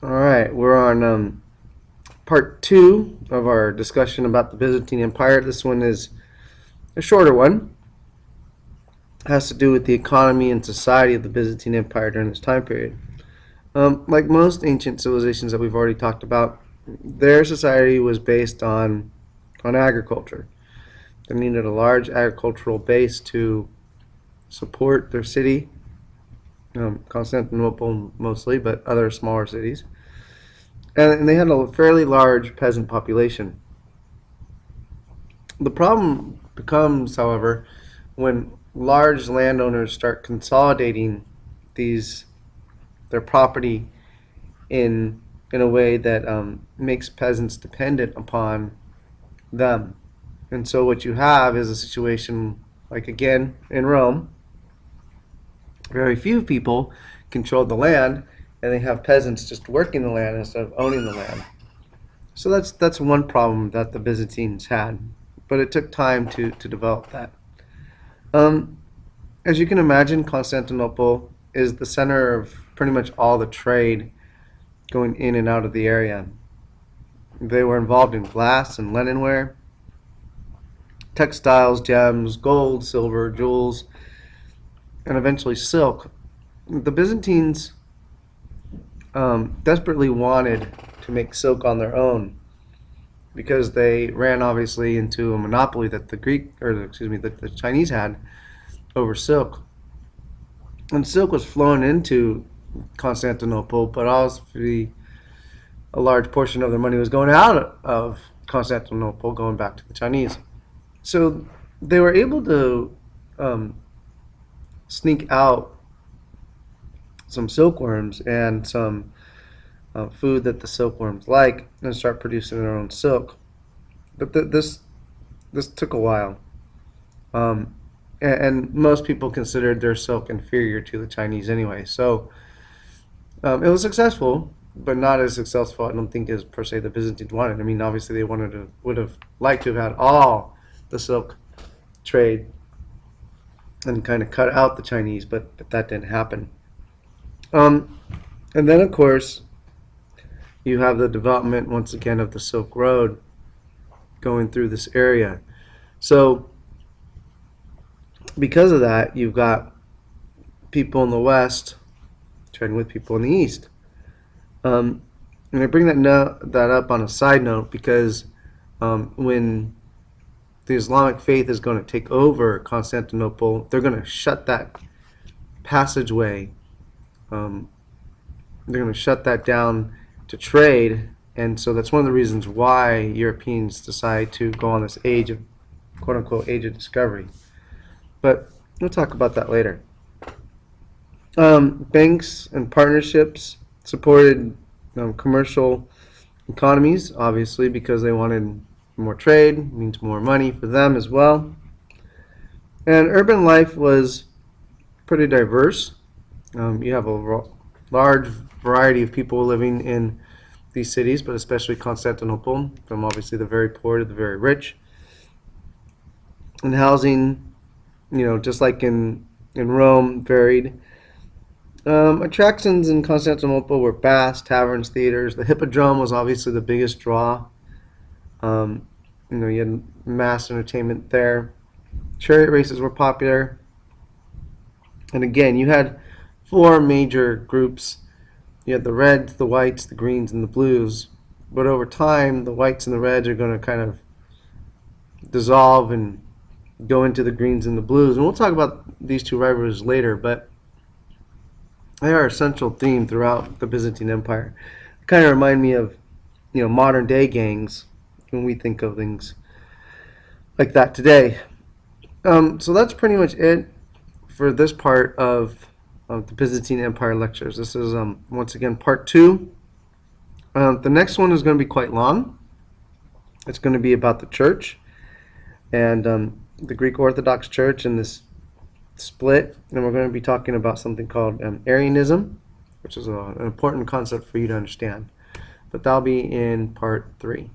All right, we're on part two of our discussion about the Byzantine Empire. This one is a shorter one. It has to do with the economy and society of the Byzantine Empire during this time period. Like most ancient civilizations that we've already talked about, their society was based on agriculture. They needed a large agricultural base to support their city, Constantinople mostly, but other smaller cities. And they had a fairly large peasant population. The problem becomes, however, when large landowners start consolidating these their property in in a way that makes peasants dependent upon them. And so what you have is a situation like again in Rome, very few people control the land, and they have peasants just working the land instead of owning the land. So that's one problem that the Byzantines had, but it took time to develop that. Um, as you can imagine, Constantinople is the center of pretty much all the trade going in and out of the area. They were involved in glass and linenware, textiles, gems, gold, silver, jewels, and eventually silk. The Byzantines desperately wanted to make silk on their own because they ran obviously into a monopoly that the Chinese had over silk. And silk was flown into Constantinople, but obviously a large portion of their money was going out of Constantinople, going back to the Chinese. So they were able to um, sneak out some silkworms and some food that the silkworms like and start producing their own silk. But this took a while, um, and most people considered their silk inferior to the Chinese anyway. So it was successful, but not as successful, I don't think, as per se the Byzantines wanted. I mean, obviously they would have liked to have had all the silk trade and kind of cut out the Chinese, but that didn't happen. Um, and then, of course, you have the development once again of the Silk Road going through this area. So, because of that, you've got people in the West trading with people in the East. Um, and I bring that up on a side note because when the Islamic faith is going to take over Constantinople, they're going to shut that passageway. Um, they're going to shut that down to trade, and so that's one of the reasons why Europeans decide to go on this age of quote unquote age of discovery. But we'll talk about that later. Banks and partnerships supported commercial economies, obviously, because they wanted more trade, means more money for them as well. And urban life was pretty diverse. You have a large variety of people living in these cities, but especially Constantinople, from obviously the very poor to the very rich. And housing, just like in Rome, varied. Attractions in Constantinople were baths, taverns, theaters. The Hippodrome was obviously the biggest draw. You had mass entertainment there. Chariot races were popular. And again, you had four major groups. You had the reds, the whites, the greens, and the blues. But over time, the whites and the reds are going to kind of dissolve and go into the greens and the blues. And we'll talk about these two rivalries later, but they are a central theme throughout the Byzantine Empire. They kind of remind me of, modern day gangs when we think of things like that today. So that's pretty much it for this part of the Byzantine Empire lectures. This is once again part two. The next one is going to be quite long. It's going to be about the church and the Greek Orthodox Church and this split, and we're going to be talking about something called Arianism, which is an important concept for you to understand. But that'll be in part three.